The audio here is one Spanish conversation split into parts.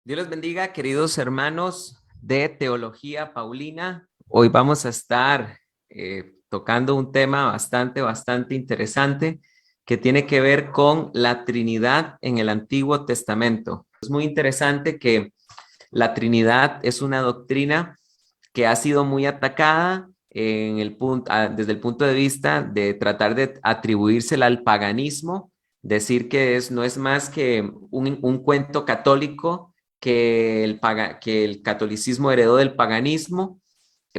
Dios les bendiga, queridos hermanos de Teología Paulina. Hoy vamos a estar tocando un tema bastante interesante que tiene que ver con la Trinidad en el Antiguo Testamento. Es muy interesante que la Trinidad es una doctrina que ha sido muy atacada desde el punto de vista de tratar de atribuírsela al paganismo, decir que no es más que un cuento católico que el catolicismo heredó del paganismo.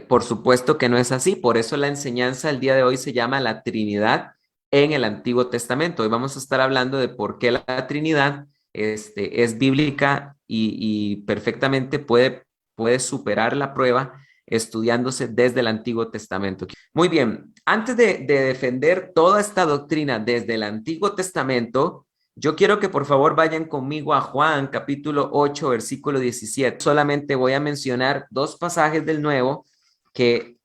Por supuesto que no es así, por eso la enseñanza el día de hoy se llama la Trinidad en el Antiguo Testamento. Hoy vamos a estar hablando de por qué la Trinidad es bíblica y perfectamente puede superar la prueba estudiándose desde el Antiguo Testamento. Muy bien, antes de defender toda esta doctrina desde el Antiguo Testamento, yo quiero que por favor vayan conmigo a Juan capítulo 8, versículo 17. Solamente voy a mencionar dos pasajes del Nuevo que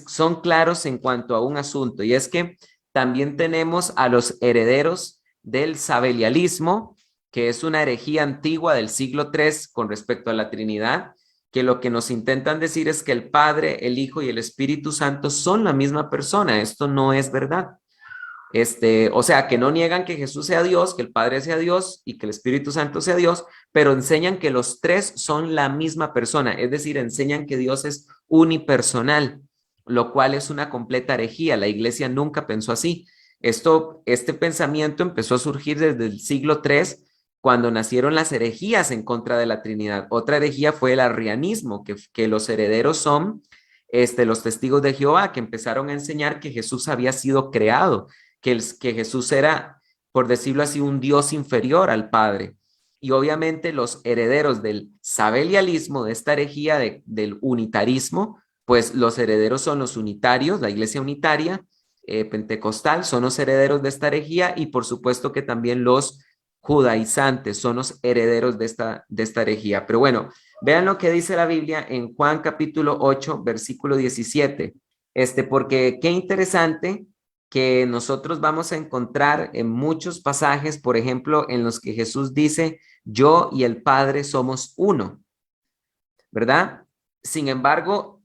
son claros en cuanto a un asunto, y es que también tenemos a los herederos del sabelialismo, que es una herejía antigua del siglo III con respecto a la Trinidad, que lo que nos intentan decir es que el Padre, el Hijo y el Espíritu Santo son la misma persona. Esto no es verdad. O sea, que no niegan que Jesús sea Dios, que el Padre sea Dios y que el Espíritu Santo sea Dios, pero enseñan que los tres son la misma persona, es decir, enseñan que Dios es unipersonal, lo cual es una completa herejía. La iglesia nunca pensó así. Este pensamiento empezó a surgir desde el siglo III, cuando nacieron las herejías en contra de la Trinidad. Otra herejía fue el arrianismo, que los herederos son los testigos de Jehová, que empezaron a enseñar que Jesús había sido creado, que Jesús era, por decirlo así, un Dios inferior al Padre. Y obviamente los herederos del sabelialismo, de esta herejía del unitarismo, pues los herederos son los unitarios, la iglesia unitaria, pentecostal, son los herederos de esta herejía, y por supuesto que también los judaizantes son los herederos de esta herejía. Pero bueno, vean lo que dice la Biblia en Juan capítulo 8, versículo 17. Porque qué interesante que nosotros vamos a encontrar en muchos pasajes, por ejemplo, en los que Jesús dice, yo y el Padre somos uno, ¿verdad? Sin embargo,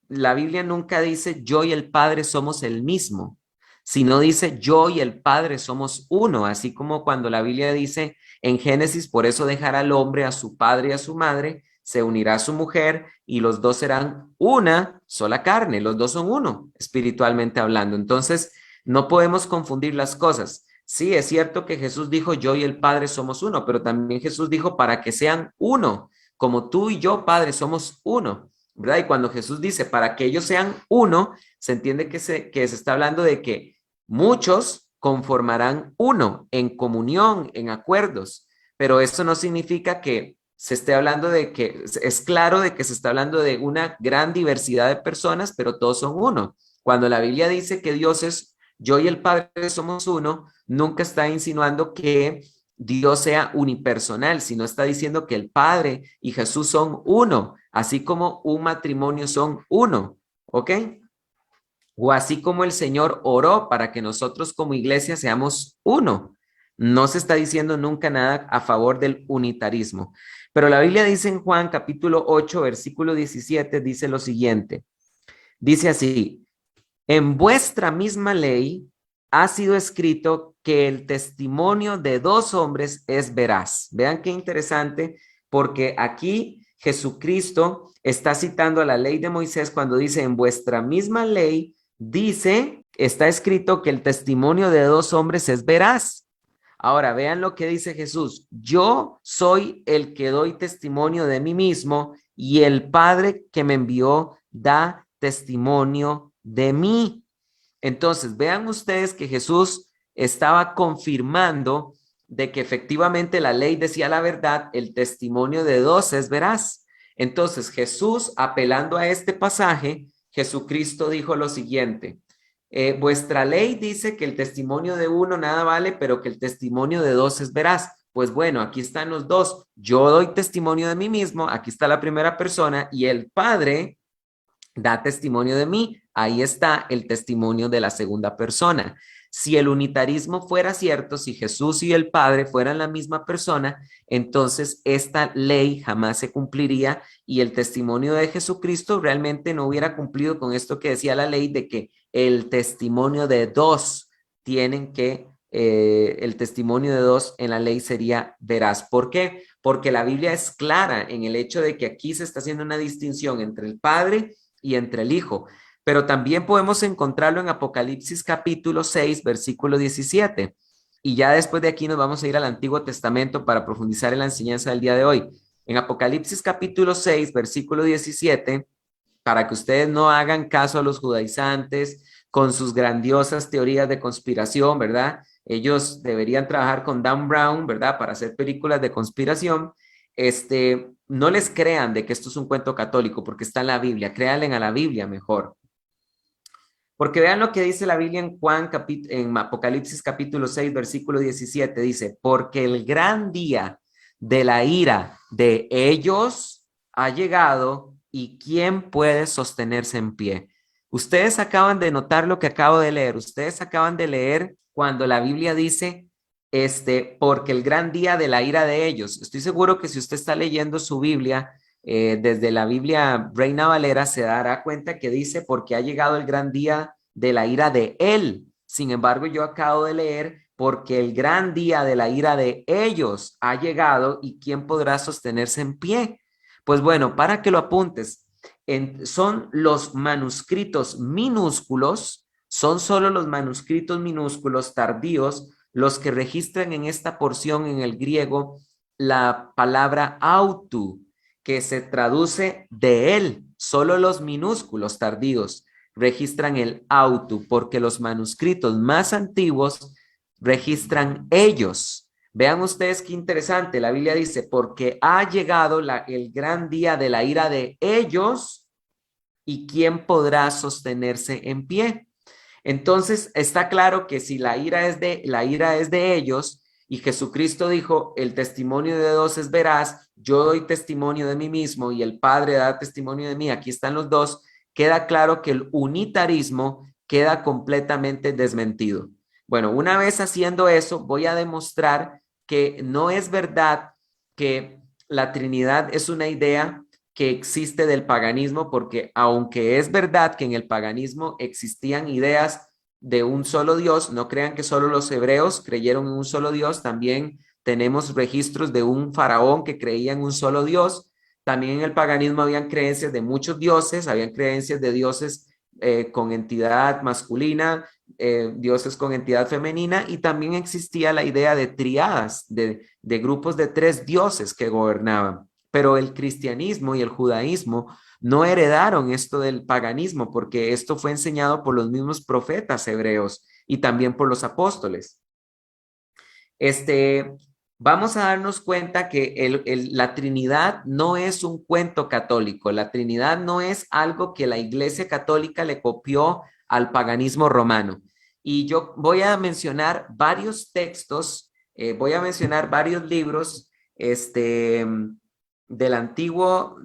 la Biblia nunca dice, yo y el Padre somos el mismo, sino dice, yo y el Padre somos uno, así como cuando la Biblia dice en Génesis, por eso dejará al hombre a su padre y a su madre, se unirá a su mujer y los dos serán una sola carne, los dos son uno, espiritualmente hablando. Entonces, no podemos confundir las cosas. Sí, es cierto que Jesús dijo, yo y el Padre somos uno, pero también Jesús dijo, para que sean uno, como tú y yo, Padre, somos uno, ¿verdad? Y cuando Jesús dice, para que ellos sean uno, se entiende que se está hablando de que muchos conformarán uno en comunión, en acuerdos, pero eso no significa que se esté hablando de que, es claro de que se está hablando de una gran diversidad de personas, pero todos son uno. Cuando la Biblia dice que Dios es, yo y el Padre somos uno, nunca está insinuando que Dios sea unipersonal, sino está diciendo que el Padre y Jesús son uno, así como un matrimonio son uno, ¿ok? O así como el Señor oró para que nosotros como iglesia seamos uno. No se está diciendo nunca nada a favor del unitarismo. Pero la Biblia dice en Juan capítulo 8, versículo 17, dice lo siguiente. Dice así, en vuestra misma ley ha sido escrito que el testimonio de dos hombres es veraz. Vean qué interesante, porque aquí Jesucristo está citando a la ley de Moisés cuando dice, en vuestra misma ley dice, está escrito que el testimonio de dos hombres es veraz. Ahora, vean lo que dice Jesús. Yo soy el que doy testimonio de mí mismo y el Padre que me envió da testimonio de mí. Entonces, vean ustedes que Jesús estaba confirmando de que efectivamente la ley decía la verdad, el testimonio de dos es veraz. Entonces, Jesús, apelando a este pasaje, Jesucristo dijo lo siguiente, vuestra ley dice que el testimonio de uno nada vale, pero que el testimonio de dos es veraz. Pues bueno, aquí están los dos. Yo doy testimonio de mí mismo, aquí está la primera persona y el Padre da testimonio de mí. Ahí está el testimonio de la segunda persona. Si el unitarismo fuera cierto, si Jesús y el Padre fueran la misma persona, entonces esta ley jamás se cumpliría y el testimonio de Jesucristo realmente no hubiera cumplido con esto que decía la ley de que el testimonio de dos tienen que, el testimonio de dos en la ley sería veraz. ¿Por qué? Porque la Biblia es clara en el hecho de que aquí se está haciendo una distinción entre el Padre y entre el Hijo. Pero también podemos encontrarlo en Apocalipsis capítulo 6, versículo 17. Y ya después de aquí nos vamos a ir al Antiguo Testamento para profundizar en la enseñanza del día de hoy. En Apocalipsis capítulo 6, versículo 17, para que ustedes no hagan caso a los judaizantes con sus grandiosas teorías de conspiración, ¿verdad? Ellos deberían trabajar con Dan Brown, ¿verdad? Para hacer películas de conspiración. No les crean de que esto es un cuento católico porque está en la Biblia, créanle a la Biblia mejor. Porque vean lo que dice la Biblia en en Apocalipsis capítulo 6, versículo 17, dice, porque el gran día de la ira de ellos ha llegado y ¿quién puede sostenerse en pie? Ustedes acaban de notar lo que acabo de leer, ustedes acaban de leer cuando la Biblia dice, porque el gran día de la ira de ellos. Estoy seguro que si usted está leyendo su Biblia, desde la Biblia Reina Valera se dará cuenta que dice porque ha llegado el gran día de la ira de él. Sin embargo, yo acabo de leer porque el gran día de la ira de ellos ha llegado y quién podrá sostenerse en pie. Pues bueno, para que lo apuntes, son los manuscritos minúsculos, son solo los manuscritos minúsculos tardíos los que registran en esta porción en el griego la palabra autu, que se traduce de él. Solo los minúsculos tardíos registran el autu, porque los manuscritos más antiguos registran ellos. Vean ustedes qué interesante. La Biblia dice, porque ha llegado el gran día de la ira de ellos y quién podrá sostenerse en pie. Entonces está claro que si la ira es de ellos y Jesucristo dijo, el testimonio de dos es veraz, yo doy testimonio de mí mismo y el Padre da testimonio de mí, aquí están los dos, queda claro que el unitarismo queda completamente desmentido. Bueno, una vez haciendo eso, voy a demostrar que no es verdad que la Trinidad es una idea que existe del paganismo, porque aunque es verdad que en el paganismo existían ideas de un solo Dios, no crean que solo los hebreos creyeron en un solo Dios, también tenemos registros de un faraón que creía en un solo Dios, también en el paganismo habían creencias de muchos dioses, habían creencias de dioses con entidad masculina, dioses con entidad femenina, y también existía la idea de triadas, de grupos de tres dioses que gobernaban. Pero el cristianismo y el judaísmo no heredaron esto del paganismo, porque esto fue enseñado por los mismos profetas hebreos y también por los apóstoles. Vamos a darnos cuenta que la Trinidad no es un cuento católico, la Trinidad no es algo que la Iglesia Católica le copió al paganismo romano. Y yo voy a mencionar varios textos, voy a mencionar varios libros, del antiguo,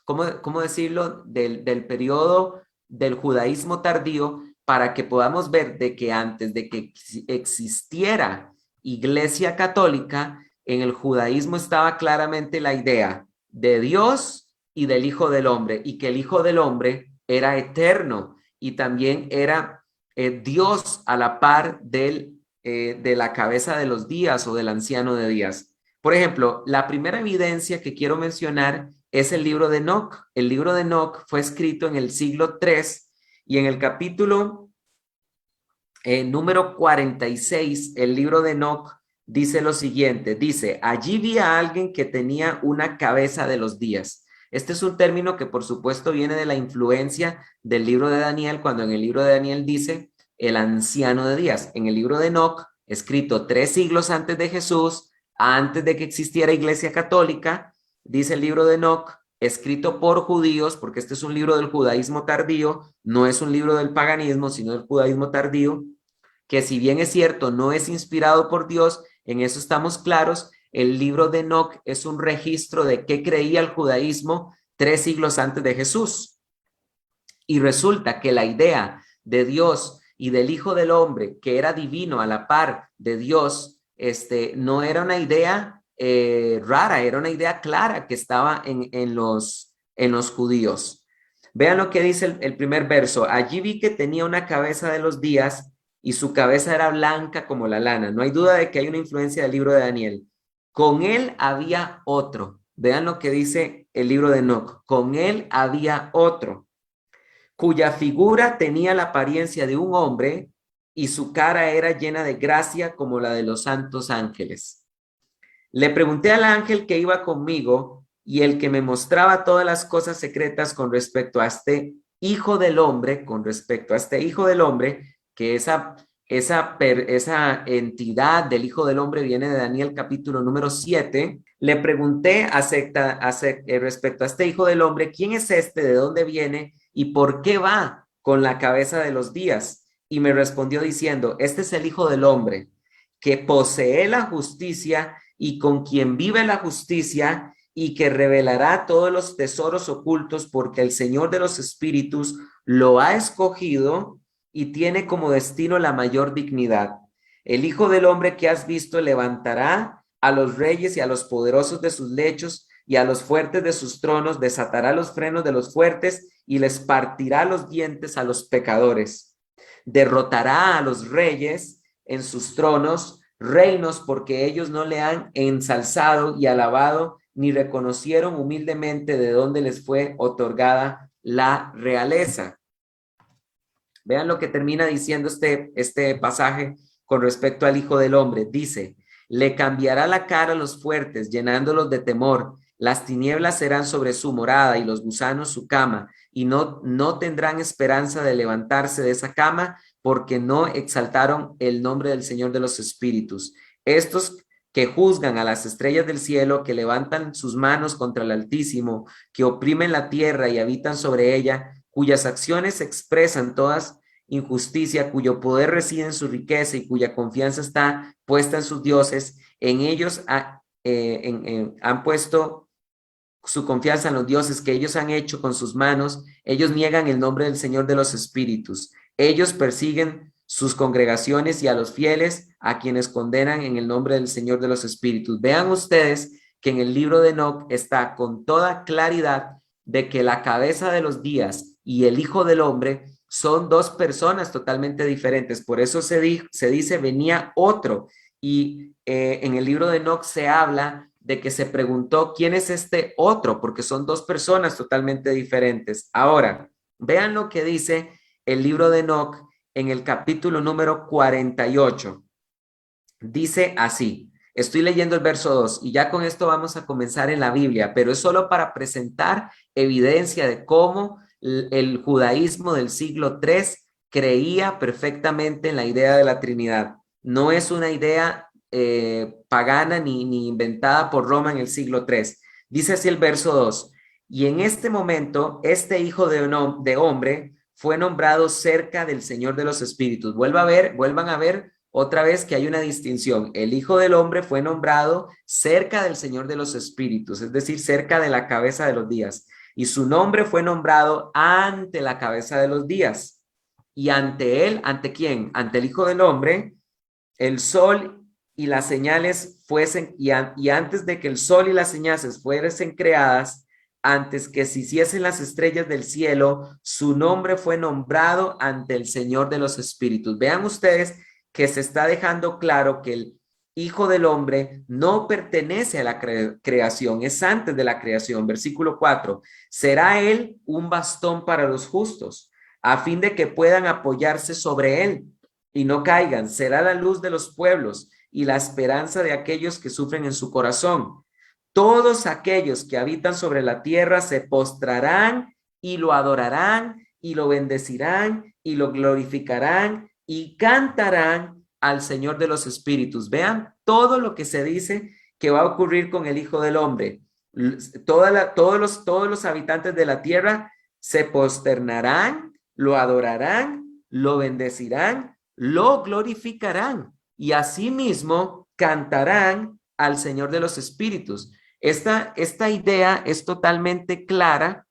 ¿cómo decirlo? Del periodo del judaísmo tardío, para que podamos ver de que antes de que existiera Iglesia Católica, en el judaísmo estaba claramente la idea de Dios y del Hijo del Hombre, y que el Hijo del Hombre era eterno y también era Dios a la par de la cabeza de los días o del anciano de días. Por ejemplo, la primera evidencia que quiero mencionar es el libro de Enoc. El libro de Enoc fue escrito en el siglo III y en el capítulo número 46, el libro de Enoc dice lo siguiente, dice, allí vi a alguien que tenía una cabeza de los días. Este es un término que por supuesto viene de la influencia del libro de Daniel, cuando en el libro de Daniel dice el anciano de días. En el libro de Enoc, escrito 3 siglos antes de Jesús, antes de que existiera Iglesia Católica, dice el libro de Enoc, escrito por judíos, porque este es un libro del judaísmo tardío, no es un libro del paganismo, sino del judaísmo tardío, que si bien es cierto, no es inspirado por Dios, en eso estamos claros, el libro de Enoc es un registro de qué creía el judaísmo 3 siglos antes de Jesús. Y resulta que la idea de Dios y del Hijo del Hombre, que era divino a la par de Dios, no era una idea rara, era una idea clara que estaba en los judíos. Vean lo que dice el primer verso. Allí vi que tenía una cabeza de los días y su cabeza era blanca como la lana. No hay duda de que hay una influencia del libro de Daniel. Con él había otro. Vean lo que dice el libro de Enoc. Con él había otro, cuya figura tenía la apariencia de un hombre y su cara era llena de gracia como la de los santos ángeles. Le pregunté al ángel que iba conmigo y el que me mostraba todas las cosas secretas con respecto a este hijo del hombre, que esa entidad del hijo del hombre viene de Daniel capítulo número 7. Le pregunté respecto a este hijo del hombre, ¿quién es este? ¿De dónde viene? ¿Y por qué va con la cabeza de los días? Y me respondió diciendo, este es el hijo del hombre que posee la justicia y con quien vive la justicia y que revelará todos los tesoros ocultos porque el Señor de los espíritus lo ha escogido y tiene como destino la mayor dignidad. El Hijo del Hombre que has visto levantará a los reyes y a los poderosos de sus lechos y a los fuertes de sus tronos, desatará los frenos de los fuertes y les partirá los dientes a los pecadores. Derrotará a los reyes en sus tronos, reinos, porque ellos no le han ensalzado y alabado, ni reconocieron humildemente de dónde les fue otorgada la realeza. Vean lo que termina diciendo este pasaje con respecto al Hijo del Hombre. Dice, le cambiará la cara a los fuertes, llenándolos de temor. Las tinieblas serán sobre su morada y los gusanos su cama, y no tendrán esperanza de levantarse de esa cama, porque no exaltaron el nombre del Señor de los espíritus. Estos que juzgan a las estrellas del cielo, que levantan sus manos contra el Altísimo, que oprimen la tierra y habitan sobre ella, cuyas acciones expresan todas injusticia, cuyo poder reside en su riqueza y cuya confianza está puesta en sus dioses, en ellos han puesto su confianza en los dioses que ellos han hecho con sus manos. Ellos niegan el nombre del Señor de los espíritus. Ellos persiguen sus congregaciones y a los fieles, a quienes condenan en el nombre del Señor de los espíritus. Vean ustedes que en el libro de Enoc está con toda claridad de que la cabeza de los días y el Hijo del Hombre son dos personas totalmente diferentes. Por eso se dice venía otro. Y en el libro de Enoc se habla de que se preguntó quién es este otro, porque son dos personas totalmente diferentes. Ahora, vean lo que dice el libro de Enoc en el capítulo número 48. Dice así, estoy leyendo el verso 2 y ya con esto vamos a comenzar en la Biblia, pero es solo para presentar evidencia de cómo el judaísmo del siglo III creía perfectamente en la idea de la Trinidad. No es una idea pagana ni inventada por Roma en el siglo III. Dice así el verso 2, y en este momento este hijo de hombre fue nombrado cerca del Señor de los espíritus. Vuelvan a ver otra vez que hay una distinción. El Hijo del Hombre fue nombrado cerca del Señor de los espíritus, es decir, cerca de la cabeza de los días. Y su nombre fue nombrado ante la cabeza de los días. Y ante él, ¿ante quién? Ante el Hijo del Hombre, el sol y las señales fuesen, y antes de que el sol y las señales fuesen creadas, antes que se hiciesen las estrellas del cielo, su nombre fue nombrado ante el Señor de los espíritus. Vean ustedes que se está dejando claro que el Hijo del Hombre no pertenece a la creación, es antes de la creación. Versículo 4, será él un bastón para los justos, a fin de que puedan apoyarse sobre él y no caigan. Será la luz de los pueblos y la esperanza de aquellos que sufren en su corazón. Todos aquellos que habitan sobre la tierra se postrarán y lo adorarán y lo bendecirán y lo glorificarán y cantarán al Señor de los espíritus. Vean todo lo que se dice que va a ocurrir con el Hijo del Hombre. Todos los habitantes de la tierra se posternarán, lo adorarán, lo bendecirán, lo glorificarán y asimismo cantarán al Señor de los espíritus. Esta idea es totalmente clara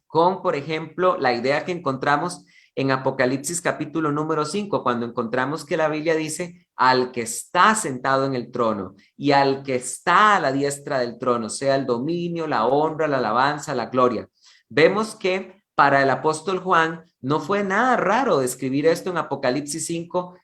con, por ejemplo, la idea que encontramos en Apocalipsis capítulo número 5, cuando encontramos que la Biblia dice al que está sentado en el trono y al que está a la diestra del trono, sea el dominio, la honra, la alabanza, la gloria. Vemos que para el apóstol Juan no fue nada raro describir esto en Apocalipsis 5,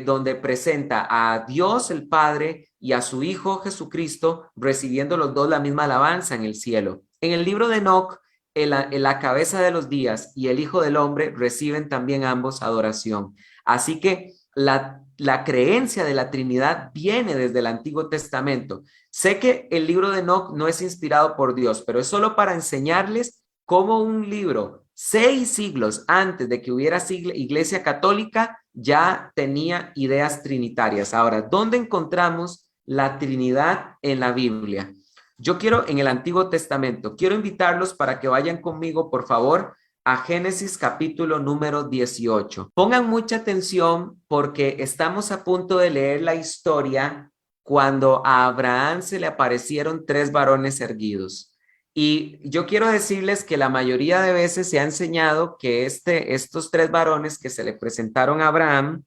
donde presenta a Dios el Padre y a su Hijo Jesucristo recibiendo los dos la misma alabanza en el cielo. En el libro de Enoc, la cabeza de los días y el Hijo del Hombre reciben también ambos adoración. Así que la creencia de la Trinidad viene desde el Antiguo Testamento. Sé que el libro de Enoc no es inspirado por Dios, pero es solo para enseñarles cómo un libro 6 siglos antes de que hubiera iglesia católica ya tenía ideas trinitarias. Ahora, ¿dónde encontramos la Trinidad en la Biblia? Yo quiero, en el Antiguo Testamento, quiero invitarlos para que vayan conmigo, por favor, a Génesis capítulo número 18. Pongan mucha atención porque estamos a punto de leer la historia cuando a Abraham se le aparecieron 3 varones erguidos. Y yo quiero decirles que la mayoría de veces se ha enseñado que estos 3 varones que se le presentaron a Abraham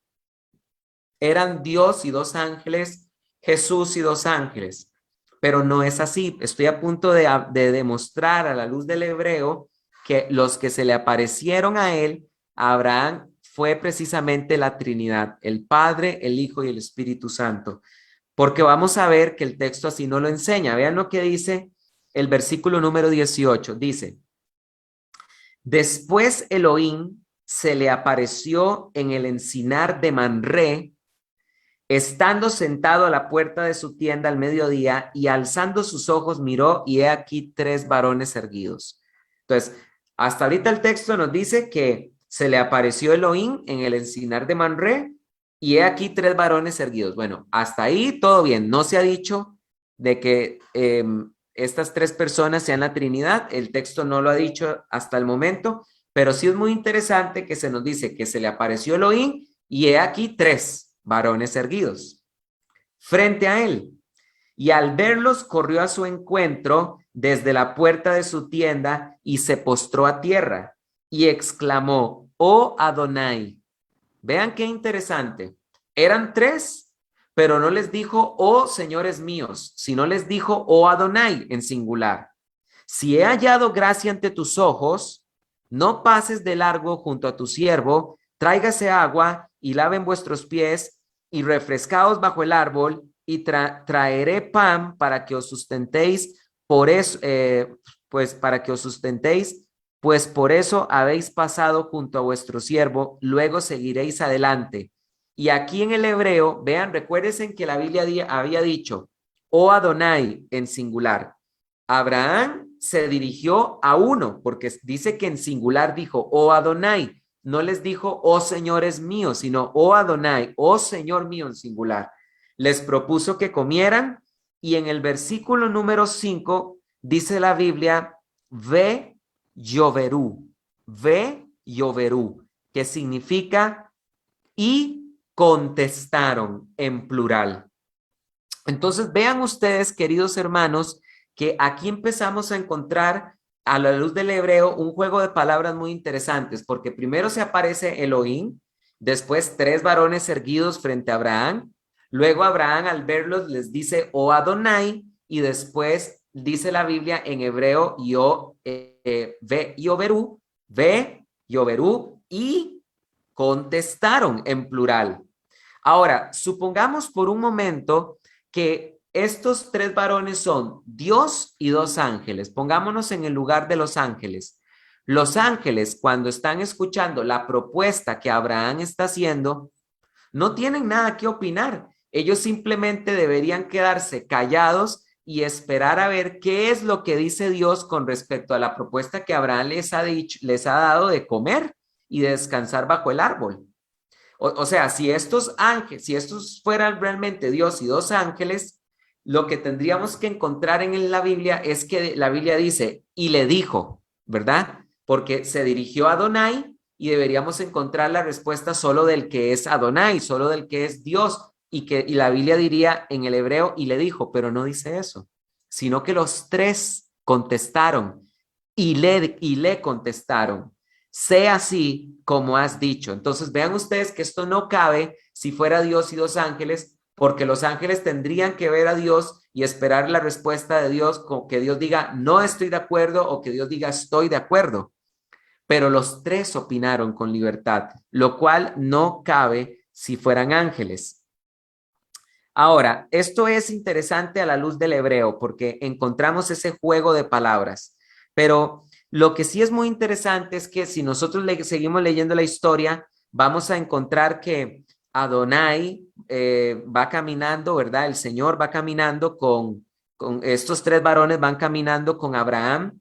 eran Dios y 2 ángeles, Jesús y 2 ángeles. Pero no es así. Estoy a punto de demostrar a la luz del hebreo que los que se le aparecieron a él, a Abraham, fue precisamente la Trinidad, el Padre, el Hijo y el Espíritu Santo. Porque vamos a ver que el texto así no lo enseña. Vean lo que dice el versículo número 18. Dice, después Elohim se le apareció en el encinar de Manré, estando sentado a la puerta de su tienda al mediodía, y alzando sus ojos miró, y he aquí 3 varones erguidos. Entonces, hasta ahorita el texto nos dice que se le apareció Elohim en el encinar de Manré, y he aquí 3 varones erguidos. Bueno, hasta ahí todo bien. No se ha dicho de que estas 3 personas sean la Trinidad. El texto no lo ha dicho hasta el momento, pero sí es muy interesante que se nos dice que se le apareció Elohim, y he aquí 3 varones erguidos frente a él, y al verlos corrió a su encuentro desde la puerta de su tienda y se postró a tierra y exclamó, oh Adonai. Vean qué interesante, eran 3, pero no les dijo, oh señores míos, sino les dijo, oh Adonai, en singular. Si he hallado gracia ante tus ojos, no pases de largo junto a tu siervo, tráigase agua y laven vuestros pies y refrescaos bajo el árbol, y traeré pan para que os sustentéis, por eso, pues para que os sustentéis, pues por eso habéis pasado junto a vuestro siervo, luego seguiréis adelante. Y aquí en el hebreo, vean, recuérdense que la Biblia había dicho, oh Adonai, en singular. Abraham se dirigió a uno, porque dice que en singular dijo, oh Adonai. No les dijo, oh señores míos, sino, oh Adonai, oh Señor mío en singular. Les propuso que comieran, y en el versículo número 5 dice la Biblia, ve lloverú, que significa y contestaron en plural. Entonces vean ustedes, queridos hermanos, que aquí empezamos a encontrar a la luz del hebreo un juego de palabras muy interesantes, porque primero se aparece Elohim, después 3 varones erguidos frente a Abraham, luego Abraham al verlos les dice, oh Adonai, y después dice la Biblia en hebreo, ve yoverú, y contestaron en plural. Ahora, supongamos por un momento que estos 3 varones son Dios y 2 ángeles. Pongámonos en el lugar de los ángeles. Los ángeles, cuando están escuchando la propuesta que Abraham está haciendo, no tienen nada que opinar. Ellos simplemente deberían quedarse callados y esperar a ver qué es lo que dice Dios con respecto a la propuesta que Abraham les ha dado de comer y de descansar bajo el árbol. O sea, si estos fueran realmente Dios y 2 ángeles, lo que tendríamos que encontrar en la Biblia es que la Biblia dice, y le dijo, ¿verdad? Porque se dirigió a Adonai, y deberíamos encontrar la respuesta solo del que es Adonai, solo del que es Dios, y la Biblia diría en el hebreo, y le dijo, pero no dice eso, sino que los 3 contestaron y le contestaron. sea así como has dicho. Entonces vean ustedes que esto no cabe si fuera Dios y dos ángeles, porque los ángeles tendrían que ver a Dios y esperar la respuesta de Dios, con que Dios diga no estoy de acuerdo o que Dios diga estoy de acuerdo. Pero los tres opinaron con libertad, lo cual no cabe si fueran ángeles. Ahora, esto es interesante a la luz del hebreo porque encontramos ese juego de palabras, pero lo que sí es muy interesante es que si nosotros seguimos leyendo la historia, vamos a encontrar que Adonai va caminando, ¿verdad? El Señor va caminando con estos tres varones, van caminando con Abraham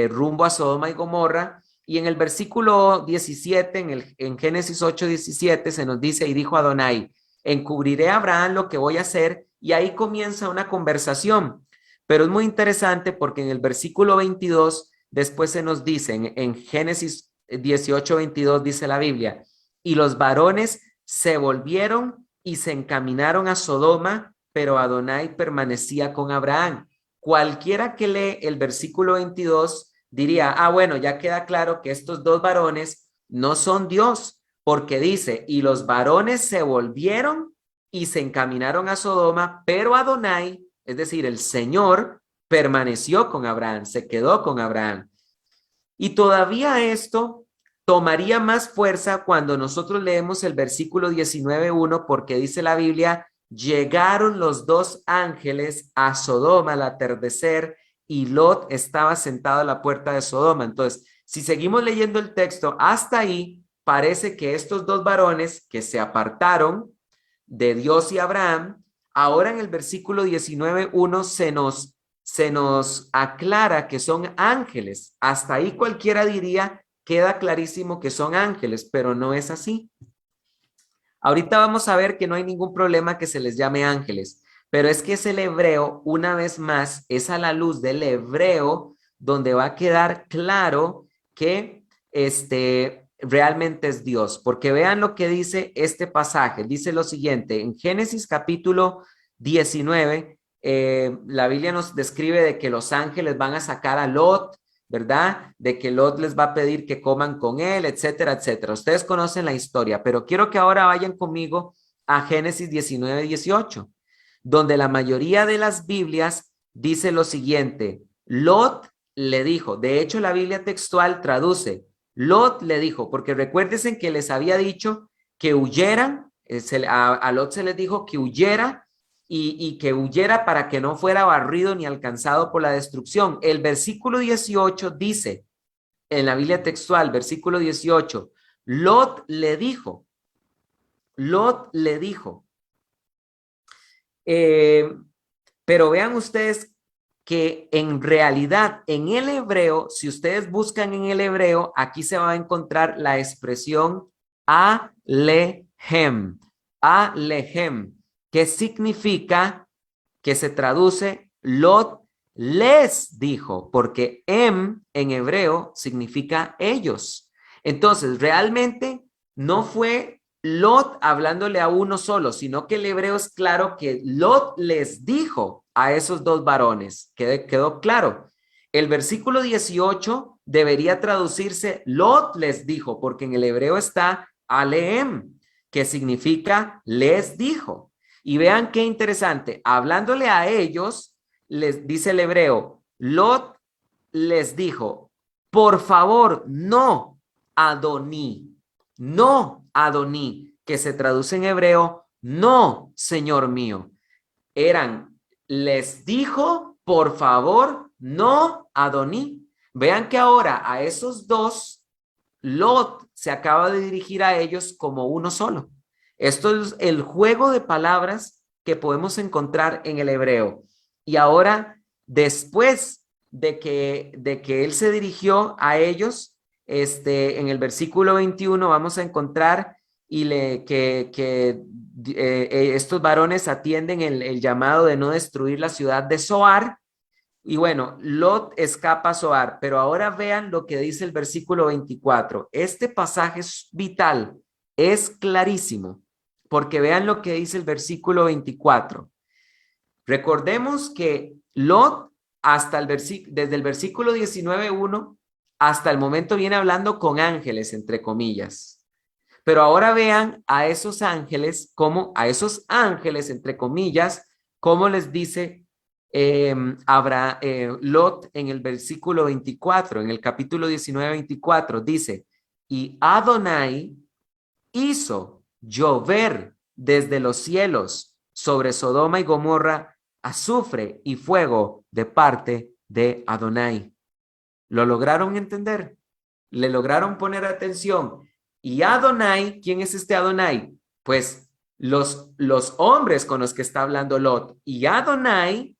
rumbo a Sodoma y Gomorra. Y en el versículo 17, en Génesis 8:17, se nos dice, y dijo Adonai, encubriré a Abraham lo que voy a hacer, y ahí comienza una conversación. Pero es muy interesante porque en el versículo 22, después se nos dice, en Génesis 18:22 dice la Biblia, y los varones se volvieron y se encaminaron a Sodoma, pero Adonai permanecía con Abraham. Cualquiera que lee el versículo 22 diría, bueno, ya queda claro que estos dos varones no son Dios, porque dice, y los varones se volvieron y se encaminaron a Sodoma, pero Adonai, es decir, el Señor, permaneció con Abraham, se quedó con Abraham. Y todavía esto tomaría más fuerza cuando nosotros leemos el versículo 19:1, porque dice la Biblia, llegaron los dos ángeles a Sodoma al atardecer y Lot estaba sentado a la puerta de Sodoma. Entonces, si seguimos leyendo el texto hasta ahí, parece que estos dos varones que se apartaron de Dios y Abraham, ahora en el versículo 19:1 se nos aclara que son ángeles. Hasta ahí cualquiera diría, queda clarísimo que son ángeles, pero no es así. Ahorita vamos a ver que no hay ningún problema que se les llame ángeles, pero es que es el hebreo, una vez más, es a la luz del hebreo donde va a quedar claro que realmente es Dios, porque vean lo que dice este pasaje, dice lo siguiente, en Génesis capítulo 19, la Biblia nos describe de que los ángeles van a sacar a Lot, ¿verdad? De que Lot les va a pedir que coman con él, etcétera, etcétera. Ustedes conocen la historia, pero quiero que ahora vayan conmigo a Génesis 19:18, donde la mayoría de las Biblias dice lo siguiente, Lot le dijo, de hecho la Biblia textual traduce, Lot le dijo, porque recuérdense que les había dicho que huyeran, a Lot se les dijo que huyera y que huyera para que no fuera barrido ni alcanzado por la destrucción. El versículo 18 dice, en la Biblia textual, versículo 18, Lot le dijo, pero vean ustedes que en realidad en el hebreo, si ustedes buscan en el hebreo, aquí se va a encontrar la expresión alehem, que significa, que se traduce, Lot les dijo, porque en hebreo significa ellos. Entonces, realmente no fue Lot hablándole a uno solo, sino que el hebreo es claro que Lot les dijo a esos dos varones. Quedó claro. El versículo 18 debería traducirse Lot les dijo, porque en el hebreo está alehem, que significa les dijo. Y vean qué interesante, hablándole a ellos, les dice el hebreo, Lot les dijo, por favor, no Adoní, que se traduce en hebreo, no, Señor mío. Les dijo, por favor, no Adoní. Vean que ahora a esos dos, Lot se acaba de dirigir a ellos como uno solo. Esto es el juego de palabras que podemos encontrar en el hebreo. Y ahora, después de que él se dirigió a ellos, en el versículo 21 vamos a encontrar que estos varones atienden el llamado de no destruir la ciudad de Zoar. Y bueno, Lot escapa a Zoar, pero ahora vean lo que dice el versículo 24. Este pasaje es vital, es clarísimo, porque vean lo que dice el versículo 24. Recordemos que Lot, desde el versículo 19:1 hasta el momento viene hablando con ángeles, entre comillas. Pero ahora vean a esos ángeles, entre comillas, como les dice Lot en el versículo 24, en el capítulo 19, 24, dice, y Adonai hizo llover desde los cielos sobre Sodoma y Gomorra azufre y fuego de parte de Adonai. ¿Lo lograron entender? ¿Le lograron poner atención? Y Adonai, ¿quién es este Adonai? Pues los hombres con los que está hablando Lot. Y Adonai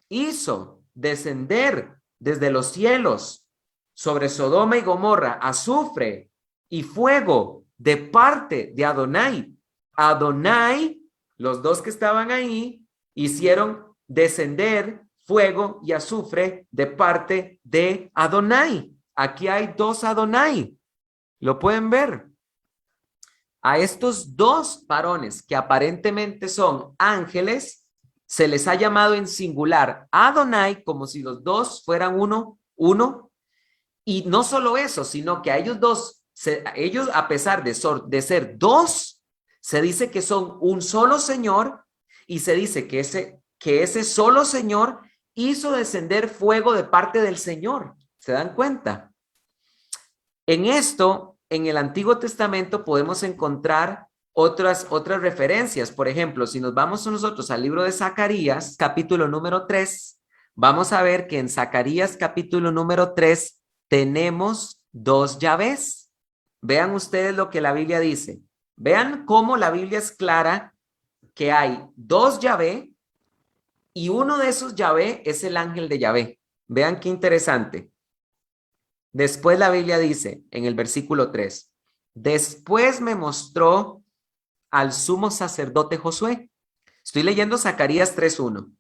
hizo descender desde los cielos sobre Sodoma y Gomorra azufre y fuego de parte de Adonai. Adonai, los dos que estaban ahí, hicieron descender fuego y azufre de parte de Adonai. Aquí hay dos Adonai. ¿Lo pueden ver? A estos dos varones que aparentemente son ángeles, se les ha llamado en singular Adonai, como si los dos fueran uno. Y no solo eso, sino que a ellos dos, ellos a pesar de ser dos, se dice que son un solo Señor y se dice que ese solo Señor hizo descender fuego de parte del Señor. ¿Se dan cuenta? En esto, en el Antiguo Testamento podemos encontrar otras referencias. Por ejemplo, si nos vamos nosotros al libro de Zacarías, capítulo número 3, vamos a ver que en Zacarías, capítulo número 3, tenemos dos Yahvés. Vean ustedes lo que la Biblia dice. Vean cómo la Biblia es clara que hay dos Yahvé y uno de esos Yahvé es el ángel de Yahvé. Vean qué interesante. Después la Biblia dice en el versículo 3, después me mostró al sumo sacerdote Josué. Estoy leyendo Zacarías 3:1.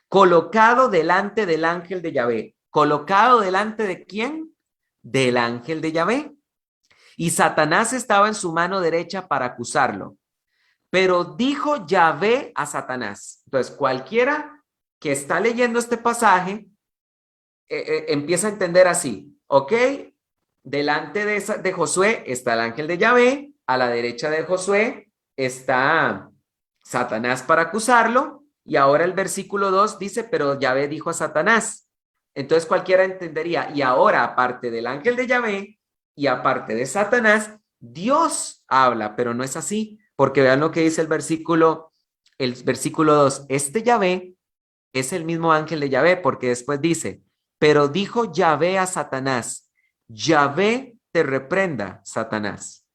Colocado delante del ángel de Yahvé. ¿Colocado delante de quién? Del ángel de Yahvé. Y Satanás estaba en su mano derecha para acusarlo. Pero dijo Yahvé a Satanás. Entonces, cualquiera que está leyendo este pasaje empieza a entender así. Ok, delante de Josué está el ángel de Yahvé, a la derecha de Josué está Satanás para acusarlo, y ahora el versículo 2 dice, pero Yahvé dijo a Satanás. Entonces cualquiera entendería, y ahora aparte del ángel de Yahvé y aparte de Satanás, Dios habla, pero no es así, porque vean lo que dice el versículo 2, este Yahvé es el mismo ángel de Yahvé, porque después dice, pero dijo Yahvé a Satanás, Yahvé te reprenda, Satanás.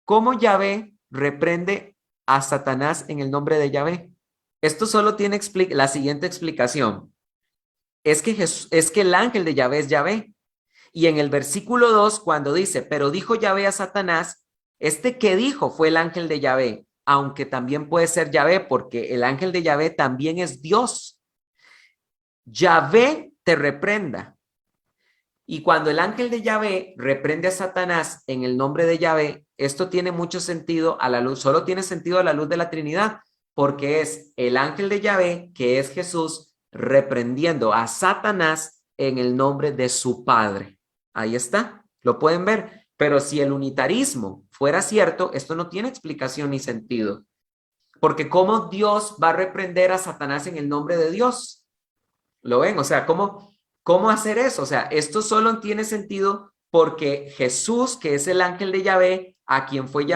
¿Cómo Yahvé reprende a Satanás en el nombre de Yahvé? Esto solo tiene la siguiente explicación. Es que el ángel de Yahvé es Yahvé. Y en el versículo 2, cuando dice, pero dijo Yahvé a Satanás, este que dijo fue el ángel de Yahvé, aunque también puede ser Yahvé, porque el ángel de Yahvé también es Dios. Yahvé te reprenda. Y cuando el ángel de Yahvé reprende a Satanás en el nombre de Yahvé, esto tiene mucho sentido a la luz, solo tiene sentido a la luz de la Trinidad, porque es el ángel de Yahvé, que es Jesús, reprendiendo a Satanás en el nombre de su Padre. Ahí está, lo pueden ver. Pero si el unitarismo fuera cierto, esto no tiene explicación ni sentido. Porque ¿cómo Dios va a reprender a Satanás en el nombre de Dios? ¿Lo ven? O sea, ¿cómo hacer eso? O sea, esto solo tiene sentido porque Jesús, que es el ángel de Yahvé, quien fue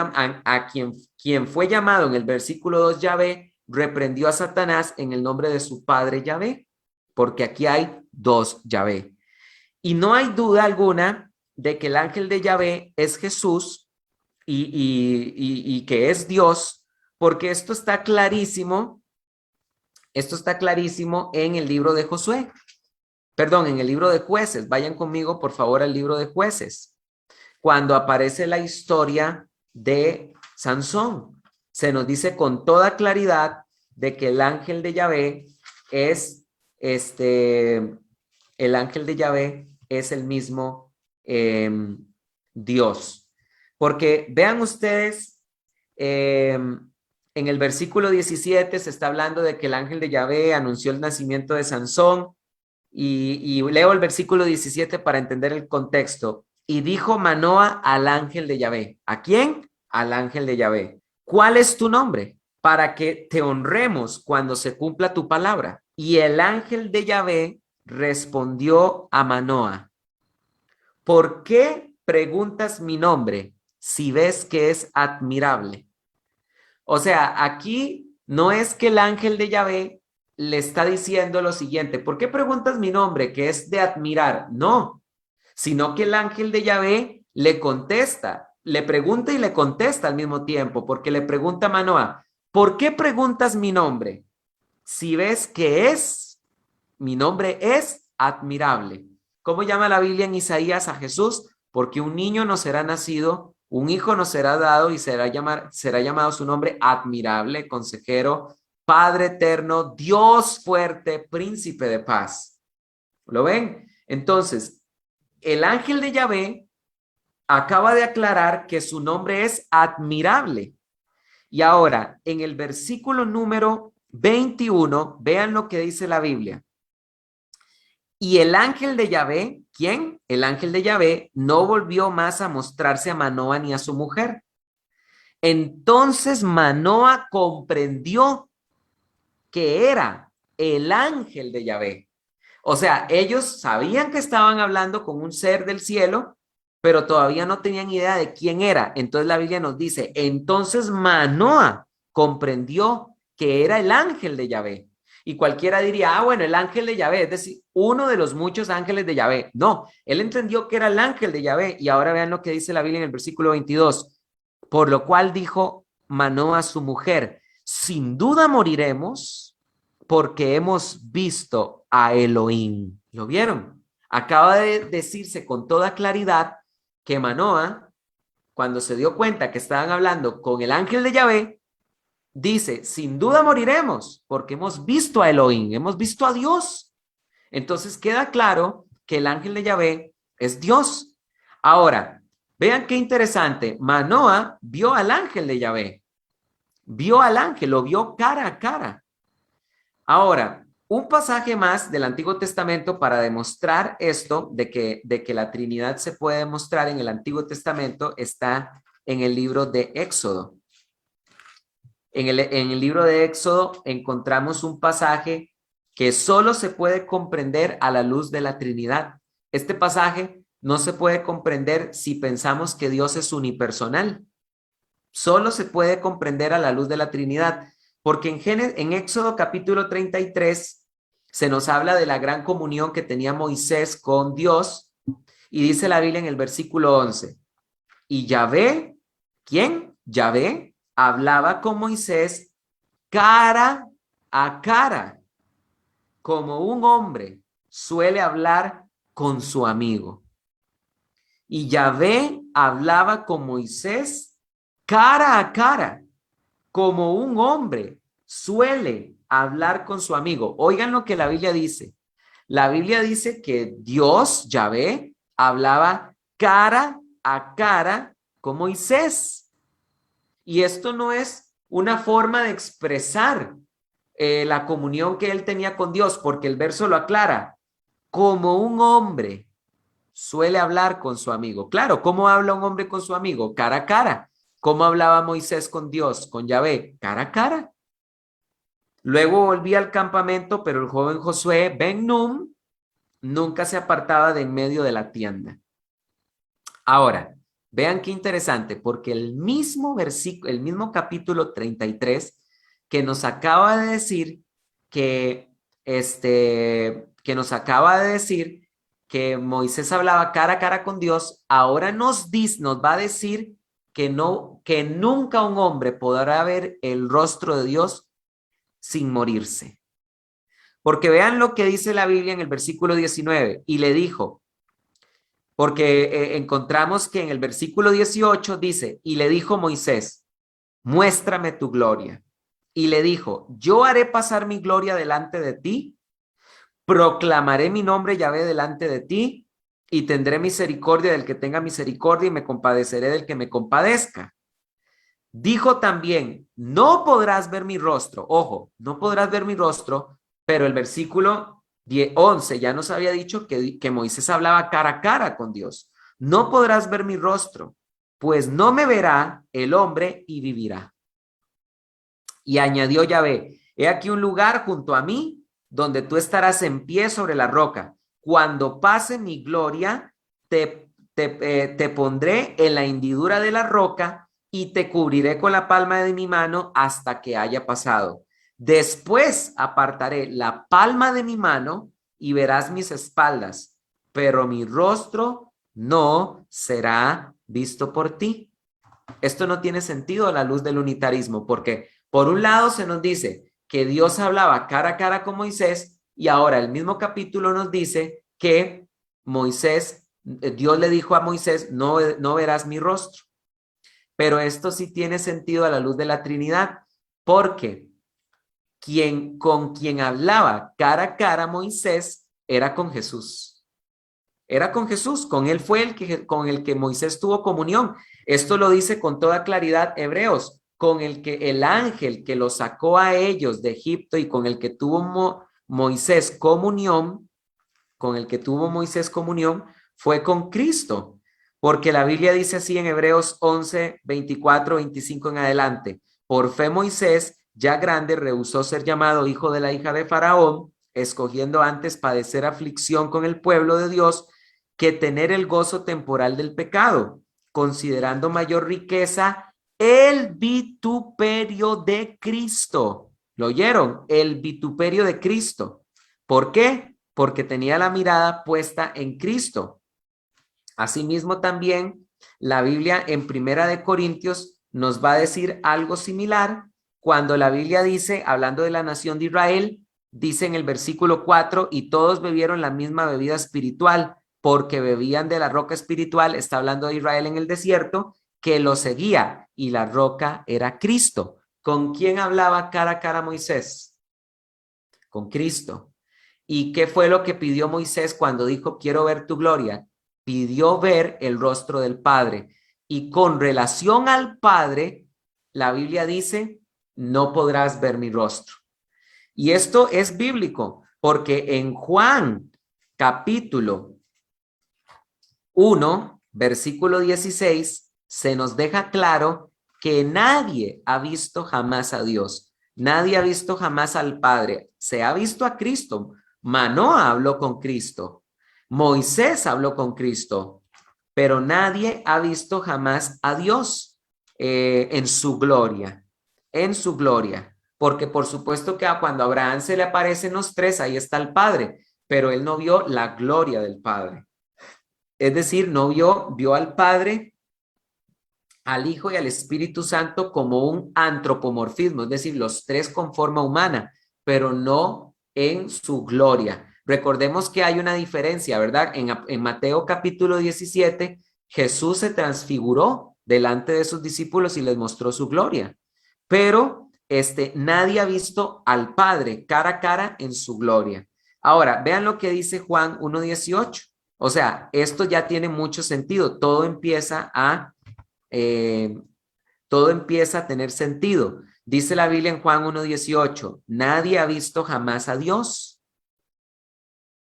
llamado en el versículo 2 Yahvé, reprendió a Satanás en el nombre de su padre Yahvé, porque aquí hay dos Yahvé. Y no hay duda alguna de que el ángel de Yahvé es Jesús y que es Dios, porque esto está clarísimo en el libro de Josué. Perdón, en el libro de Jueces. Vayan conmigo, por favor, al libro de Jueces. Cuando aparece la historia de Sansón, se nos dice con toda claridad de que el ángel de Yahvé es el mismo Dios. Porque vean ustedes, en el versículo 17 se está hablando de que el ángel de Yahvé anunció el nacimiento de Sansón. Y leo el versículo 17 para entender el contexto. Y dijo Manoa al ángel de Yahvé. ¿A quién? Al ángel de Yahvé. ¿Cuál es tu nombre? Para que te honremos cuando se cumpla tu palabra. Y el ángel de Yahvé respondió a Manoa: ¿por qué preguntas mi nombre si ves que es admirable? O sea, aquí no es que el ángel de Yahvé le está diciendo lo siguiente: ¿por qué preguntas mi nombre que es de admirar? No, sino que el ángel de Yahvé le contesta, le pregunta y le contesta al mismo tiempo, porque le pregunta a Manoa: ¿por qué preguntas mi nombre si ves que mi nombre es admirable? ¿Cómo llama la Biblia en Isaías a Jesús? Porque un niño nos será nacido, un hijo nos será dado y será llamado su nombre admirable, consejero, Padre eterno, Dios fuerte, príncipe de paz. ¿Lo ven? Entonces, el ángel de Yahvé acaba de aclarar que su nombre es admirable. Y ahora, en el versículo número 21, vean lo que dice la Biblia. Y el ángel de Yahvé, ¿quién? El ángel de Yahvé no volvió más a mostrarse a Manoa ni a su mujer. Entonces Manoa comprendió que era el ángel de Yahvé. O sea, ellos sabían que estaban hablando con un ser del cielo, pero todavía no tenían idea de quién era. Entonces la Biblia nos dice: entonces Manoa comprendió que era el ángel de Yahvé. Y cualquiera diría: ah, bueno, el ángel de Yahvé, es decir, uno de los muchos ángeles de Yahvé. No, él entendió que era el ángel de Yahvé. Y ahora vean lo que dice la Biblia en el versículo 22. Por lo cual dijo Manoa a su mujer: sin duda moriremos, porque hemos visto a Elohim. ¿Lo vieron? Acaba de decirse con toda claridad que Manoa, cuando se dio cuenta que estaban hablando con el ángel de Yahvé, dice: sin duda moriremos, porque hemos visto a Elohim, hemos visto a Dios. Entonces queda claro que el ángel de Yahvé es Dios. Ahora, vean qué interesante. Manoa vio al ángel de Yahvé, vio al ángel, lo vio cara a cara. Ahora, un pasaje más del Antiguo Testamento para demostrar esto de que la Trinidad se puede demostrar en el Antiguo Testamento está en el libro de Éxodo. En el libro de Éxodo encontramos un pasaje que solo se puede comprender a la luz de la Trinidad. Este pasaje no se puede comprender si pensamos que Dios es unipersonal. Solo se puede comprender a la luz de la Trinidad, porque en Éxodo capítulo 33 se nos habla de la gran comunión que tenía Moisés con Dios, y dice la Biblia en el versículo 11: y Yahvé, ¿quién? Yahvé hablaba con Moisés cara a cara, como un hombre suele hablar con su amigo. Y Yahvé hablaba con Moisés cara a cara, como un hombre suele hablar con su amigo. Oigan lo que la Biblia dice. La Biblia dice que Dios, Yahvé, hablaba cara a cara con Moisés. Y esto no es una forma de expresar la comunión que él tenía con Dios, porque el verso lo aclara: como un hombre suele hablar con su amigo. Claro, ¿cómo habla un hombre con su amigo? Cara a cara. ¿Cómo hablaba Moisés con Dios, con Yahvé? Cara a cara. Luego volvía al campamento, pero el joven Josué Ben Nun nunca se apartaba de en medio de la tienda. Ahora, vean qué interesante, porque el mismo versículo, el mismo capítulo 33 que nos acaba de decir que que Moisés hablaba cara a cara con Dios, ahora nos va a decir que nunca un hombre podrá ver el rostro de Dios sin morirse. Porque vean lo que dice la Biblia en el versículo 19: y le dijo, porque encontramos que en el versículo 18 dice: y le dijo Moisés, muéstrame tu gloria. Y le dijo: yo haré pasar mi gloria delante de ti, proclamaré mi nombre Yahvé delante de ti, y tendré misericordia del que tenga misericordia, y me compadeceré del que me compadezca. Dijo también: no podrás ver mi rostro. Ojo, no podrás ver mi rostro, pero el versículo 11 ya nos había dicho que Moisés hablaba cara a cara con Dios. No podrás ver mi rostro, pues no me verá el hombre y vivirá. Y añadió Yahvé, he aquí un lugar junto a mí, donde tú estarás en pie sobre la roca. Cuando pase mi gloria, te pondré en la hendidura de la roca y te cubriré con la palma de mi mano hasta que haya pasado. Después apartaré la palma de mi mano y verás mis espaldas, pero mi rostro no será visto por ti. Esto no tiene sentido a la luz del unitarismo, porque por un lado se nos dice que Dios hablaba cara a cara con Moisés y ahora el mismo capítulo nos dice que Dios le dijo a Moisés, no verás mi rostro. Pero esto sí tiene sentido a la luz de la Trinidad, porque con quien hablaba cara a cara Moisés era con Jesús. Era con Jesús, con él fue con el que Moisés tuvo comunión. Esto lo dice con toda claridad Hebreos, con el que el ángel que lo sacó a ellos de Egipto y con el que tuvo Moisés comunión, fue con Cristo. Porque la Biblia dice así en Hebreos 11, 24, 25 en adelante. Por fe Moisés, ya grande, rehusó ser llamado hijo de la hija de Faraón, escogiendo antes padecer aflicción con el pueblo de Dios que tener el gozo temporal del pecado, considerando mayor riqueza el vituperio de Cristo. ¿Lo oyeron? El vituperio de Cristo. ¿Por qué? Porque tenía la mirada puesta en Cristo. Asimismo también la Biblia en Primera de Corintios nos va a decir algo similar cuando la Biblia dice, hablando de la nación de Israel, dice en el versículo 4, y todos bebieron la misma bebida espiritual, porque bebían de la roca espiritual, está hablando de Israel en el desierto, que lo seguía, y la roca era Cristo. ¿Con quién hablaba cara a cara Moisés? Con Cristo. ¿Y qué fue lo que pidió Moisés cuando dijo, quiero ver tu gloria? Pidió ver el rostro del Padre. Y con relación al Padre, la Biblia dice, no podrás ver mi rostro. Y esto es bíblico, porque en Juan capítulo 1, versículo 16, se nos deja claro que nadie ha visto jamás a Dios. Nadie ha visto jamás al Padre. Se ha visto a Cristo. Manoah habló con Cristo. Moisés habló con Cristo. Pero nadie ha visto jamás a Dios en su gloria. En su gloria. Porque por supuesto que cuando a Abraham se le aparecen los tres, ahí está el Padre. Pero él no vio la gloria del Padre. Es decir, no vio al Padre, al Hijo y al Espíritu Santo como un antropomorfismo, es decir, los tres con forma humana, pero no en su gloria. Recordemos que hay una diferencia, ¿verdad? En Mateo capítulo 17, Jesús se transfiguró delante de sus discípulos y les mostró su gloria, pero nadie ha visto al Padre cara a cara en su gloria. Ahora, vean lo que dice Juan 1:18. O sea, esto ya tiene mucho sentido. Todo empieza a tener sentido. Dice la Biblia en Juan 1:18, nadie ha visto jamás a Dios.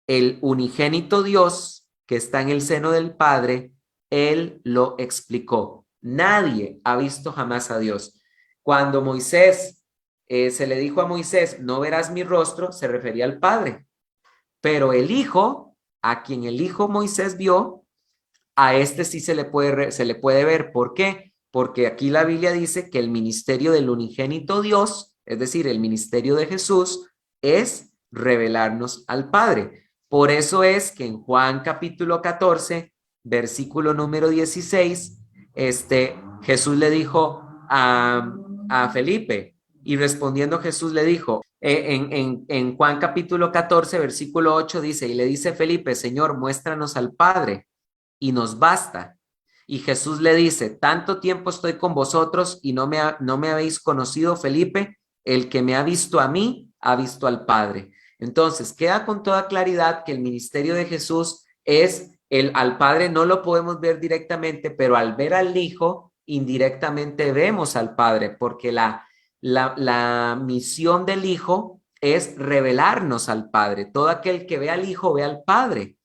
El unigénito Dios que está en el seno del Padre, Él lo explicó. Nadie ha visto jamás a Dios. Cuando Moisés, se le dijo a Moisés, no verás mi rostro, se refería al Padre. Pero el Hijo, a quien el Hijo Moisés vio, a este sí se le puede ver. ¿Por qué? Porque aquí la Biblia dice que el ministerio del unigénito Dios, es decir, el ministerio de Jesús, es revelarnos al Padre. Por eso es que en Juan capítulo 14, versículo número 16, Jesús le dijo a Felipe, y respondiendo Jesús le dijo, en Juan capítulo 14, versículo 8 dice, y le dice Felipe, Señor, muéstranos al Padre y nos basta. Y Jesús le dice, tanto tiempo estoy con vosotros y no me habéis conocido, Felipe, el que me ha visto a mí, ha visto al Padre. Entonces, queda con toda claridad que el ministerio de Jesús es al Padre no lo podemos ver directamente, pero al ver al Hijo, indirectamente vemos al Padre, porque la misión del Hijo es revelarnos al Padre. Todo aquel que ve al Hijo ve al Padre.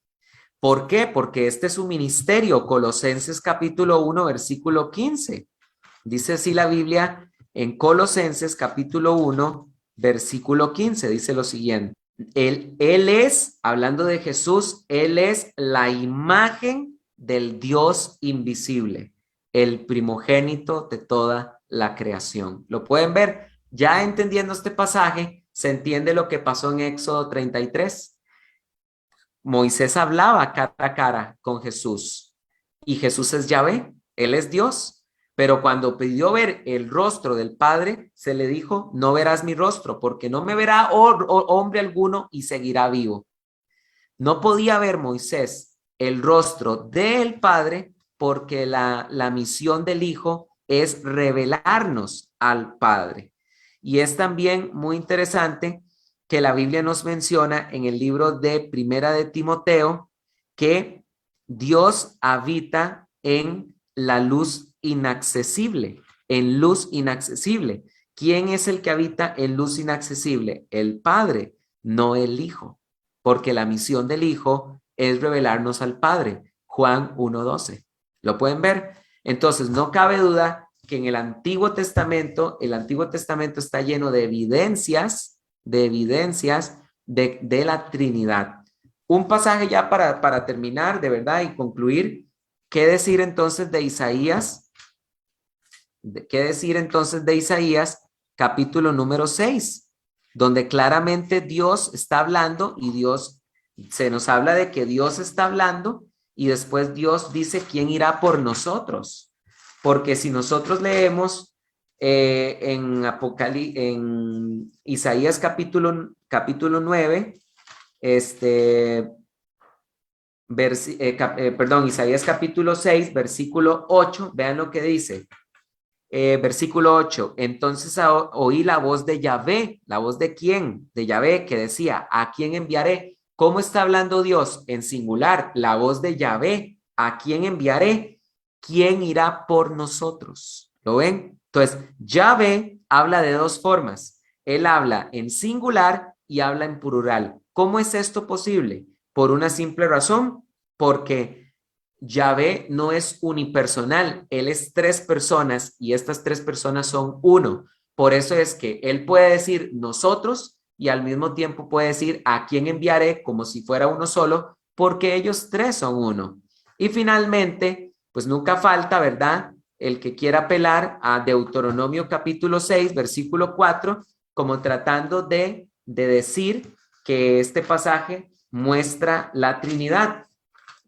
¿Por qué? Porque este es su ministerio. Colosenses capítulo 1, versículo 15. Dice así la Biblia en Colosenses capítulo 1, versículo 15. Dice lo siguiente. Él es, hablando de Jesús, Él es la imagen del Dios invisible, el primogénito de toda la creación. ¿Lo pueden ver? Ya entendiendo este pasaje, se entiende lo que pasó en Éxodo 33. Moisés hablaba cara a cara con Jesús y Jesús es Yahvé, Él es Dios. Pero cuando pidió ver el rostro del Padre, se le dijo, no verás mi rostro, porque no me verá hombre alguno y seguirá vivo. No podía ver Moisés el rostro del Padre porque la misión del Hijo es revelarnos al Padre. Y es también muy interesante que la Biblia nos menciona en el libro de Primera de Timoteo que Dios habita en la luz inaccesible, en luz inaccesible. ¿Quién es el que habita en luz inaccesible? El Padre, no el Hijo, porque la misión del Hijo es revelarnos al Padre. Juan 1:12. ¿Lo pueden ver? Entonces, no cabe duda que en el Antiguo Testamento está lleno de evidencias, de la Trinidad. Un pasaje ya para terminar, de verdad, y concluir. ¿Qué decir entonces de Isaías? ¿Qué decir entonces de Isaías, capítulo número 6, donde claramente Dios está hablando y Dios, se nos habla de que Dios está hablando y después Dios dice quién irá por nosotros? Porque si nosotros leemos en Isaías capítulo 9, Isaías capítulo 6, versículo 8, vean lo que dice. Versículo 8, entonces oí la voz de Yahvé. ¿La voz de quién? De Yahvé, que decía, ¿a quién enviaré? ¿Cómo está hablando Dios? En singular, la voz de Yahvé, ¿a quién enviaré? ¿Quién irá por nosotros? ¿Lo ven? Entonces, Yahvé habla de dos formas. Él habla en singular y habla en plural. ¿Cómo es esto posible? Por una simple razón, porque Yahvé no es unipersonal, él es tres personas y estas tres personas son uno. Por eso es que él puede decir nosotros y al mismo tiempo puede decir a quién enviaré como si fuera uno solo, porque ellos tres son uno. Y finalmente, pues nunca falta, ¿verdad? El que quiera apelar a Deuteronomio capítulo 6, versículo 4, como tratando de decir que este pasaje muestra la Trinidad.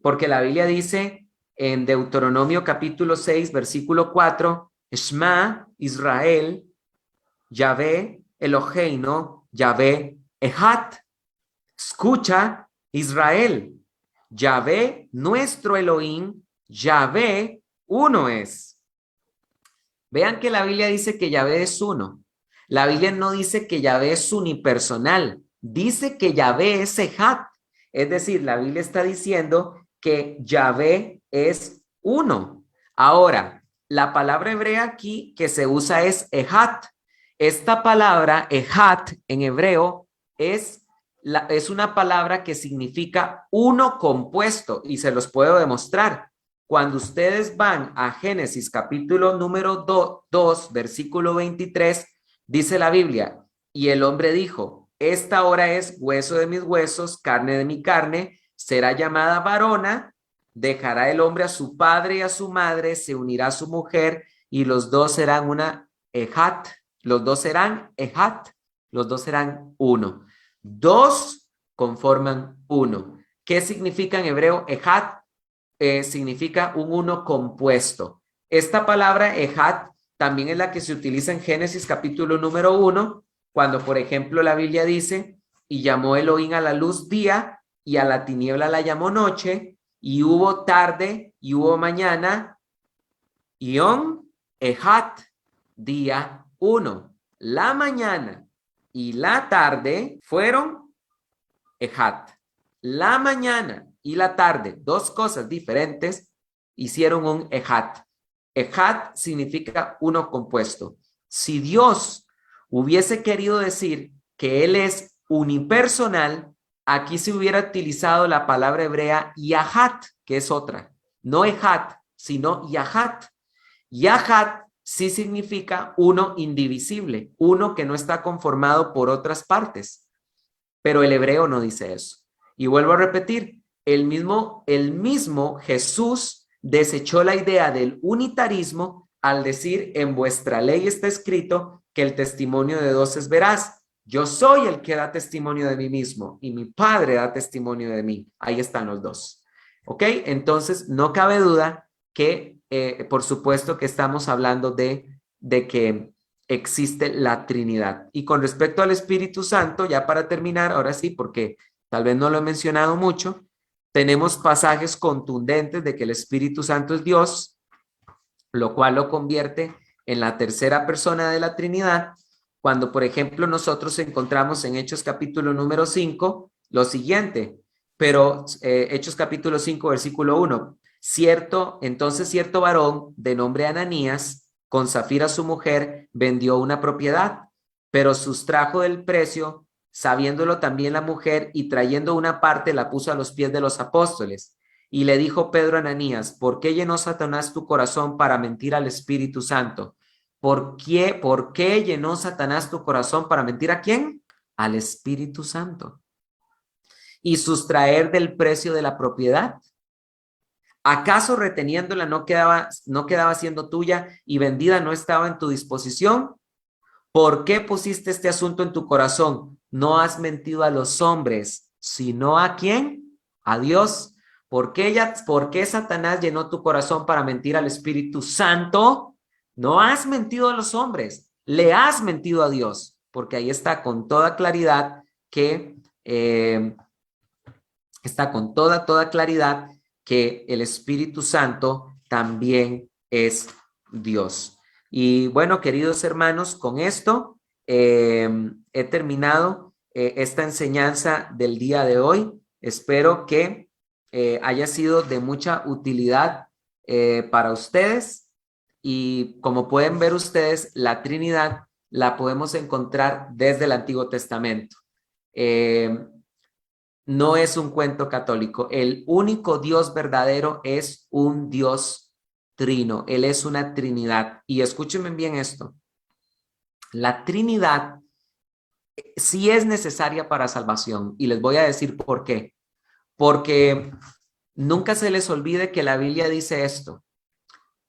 Porque la Biblia dice en Deuteronomio capítulo 6, versículo 4, Shema Israel, Yahvé Eloheinu, Yahvé Echad. Escucha Israel, Yahvé nuestro Elohim, Yahvé uno es. Vean que la Biblia dice que Yahvé es uno. La Biblia no dice que Yahvé es unipersonal, dice que Yahvé es Echad. Es decir, la Biblia está diciendo que Yahvé es uno. Ahora, la palabra hebrea aquí que se usa es Echad. Esta palabra Echad en hebreo es una palabra que significa uno compuesto y se los puedo demostrar. Cuando ustedes van a Génesis capítulo número 2, versículo 23, dice la Biblia, y el hombre dijo, esta ahora es hueso de mis huesos, carne de mi carne, será llamada varona, dejará el hombre a su padre y a su madre, se unirá a su mujer y los dos serán una ejat, los dos serán ejat, los dos serán uno. Dos conforman uno. ¿Qué significa en hebreo ejat? Significa un uno compuesto. Esta palabra ejat también es la que se utiliza en Génesis capítulo número 1, cuando por ejemplo la Biblia dice, y llamó Elohim a la luz día y a la tiniebla la llamó noche, y hubo tarde y hubo mañana, Yom Ejat, día 1. La mañana y la tarde fueron Ejat. La mañana y la tarde, dos cosas diferentes, hicieron un Ejat. Ejat significa uno compuesto. Si Dios hubiese querido decir que Él es unipersonal, aquí se hubiera utilizado la palabra hebrea Yahat, que es otra. No Ehat, sino Yahat. Yahat sí significa uno indivisible, uno que no está conformado por otras partes. Pero el hebreo no dice eso. Y vuelvo a repetir, el mismo Jesús desechó la idea del unitarismo al decir: en vuestra ley está escrito que el testimonio de dos es veraz. Yo soy el que da testimonio de mí mismo y mi Padre da testimonio de mí. Ahí están los dos. ¿Ok? Entonces, no cabe duda que, por supuesto, que estamos hablando de que existe la Trinidad. Y con respecto al Espíritu Santo, ya para terminar, ahora sí, porque tal vez no lo he mencionado mucho, tenemos pasajes contundentes de que el Espíritu Santo es Dios, lo cual lo convierte en la tercera persona de la Trinidad. Cuando, por ejemplo, nosotros encontramos en Hechos capítulo número 5 lo siguiente, pero Hechos capítulo 5 versículo 1, entonces cierto varón de nombre Ananías, con Zafira su mujer, vendió una propiedad, pero sustrajo del precio, sabiéndolo también la mujer, y trayendo una parte la puso a los pies de los apóstoles. Y le dijo Pedro a Ananías: ¿por qué llenó Satanás tu corazón para mentir al Espíritu Santo? ¿Por qué llenó Satanás tu corazón para mentir a quién? Al Espíritu Santo. Y sustraer del precio de la propiedad. ¿Acaso reteniéndola no quedaba siendo tuya y vendida no estaba en tu disposición? ¿Por qué pusiste este asunto en tu corazón? No has mentido a los hombres, sino ¿a quién? A Dios. ¿Por qué Satanás llenó tu corazón para mentir al Espíritu Santo? No has mentido a los hombres, le has mentido a Dios, porque ahí está con toda claridad que el Espíritu Santo también es Dios. Y bueno, queridos hermanos, con esto he terminado esta enseñanza del día de hoy. Espero que haya sido de mucha utilidad para ustedes. Y como pueden ver ustedes, la Trinidad la podemos encontrar desde el Antiguo Testamento. No es un cuento católico. El único Dios verdadero es un Dios trino. Él es una Trinidad. Y escúchenme bien esto. La Trinidad sí es necesaria para salvación. Y les voy a decir por qué. Porque nunca se les olvide que la Biblia dice esto.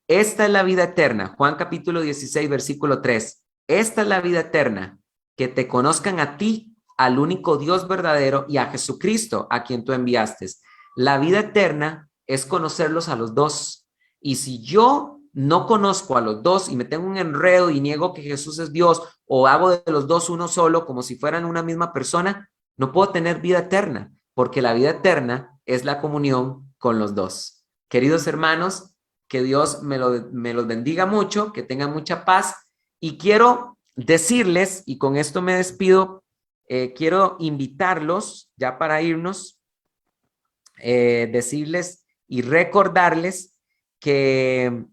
Esta es la vida eterna. Juan capítulo 16, versículo 3. Esta es la vida eterna, que te conozcan a ti, al único Dios verdadero, y a Jesucristo, a quien tú enviaste. La vida eterna es conocerlos a los dos. Y si yo no conozco a los dos y me tengo un enredo y niego que Jesús es Dios, o hago de los dos uno solo como si fueran una misma persona, no puedo tener vida eterna, porque la vida eterna es la comunión con los dos. Queridos hermanos, que Dios me los bendiga mucho, que tengan mucha paz. Y quiero decirles, y con esto me despido, quiero invitarlos ya para irnos, decirles y recordarles que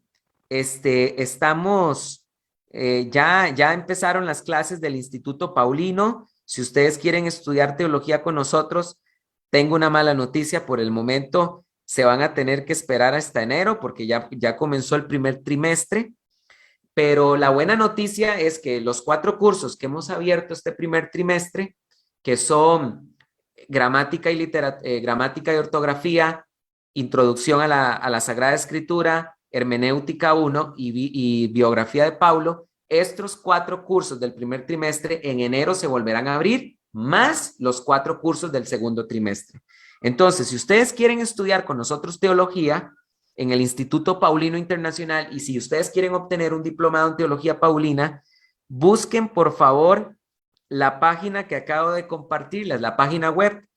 estamos, ya empezaron las clases del Instituto Paulino. Si ustedes quieren estudiar teología con nosotros, tengo una mala noticia. Por el momento se van a tener que esperar hasta enero porque ya comenzó el primer trimestre. Pero la buena noticia es que los 4 cursos que hemos abierto este primer trimestre, que son gramática y ortografía, introducción a la Sagrada Escritura, hermenéutica 1 y biografía de Pablo, estos 4 cursos del primer trimestre en enero se volverán a abrir, más los 4 cursos del segundo trimestre. Entonces, si ustedes quieren estudiar con nosotros teología en el Instituto Paulino Internacional, y si ustedes quieren obtener un diplomado en teología paulina, busquen por favor la página que acabo de compartirles, la página web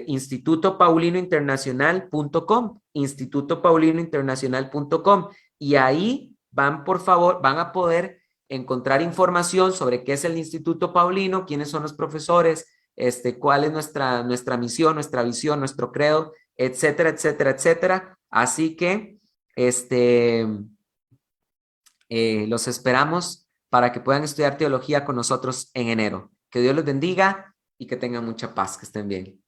institutopaulinointernacional.com, institutopaulinointernacional.com, y ahí van a poder encontrar información sobre qué es el Instituto Paulino, quiénes son los profesores, cuál es nuestra misión, nuestra visión, nuestro credo, etcétera, etcétera, etcétera. Así que los esperamos para que puedan estudiar teología con nosotros en enero. Que Dios los bendiga y que tengan mucha paz, que estén bien.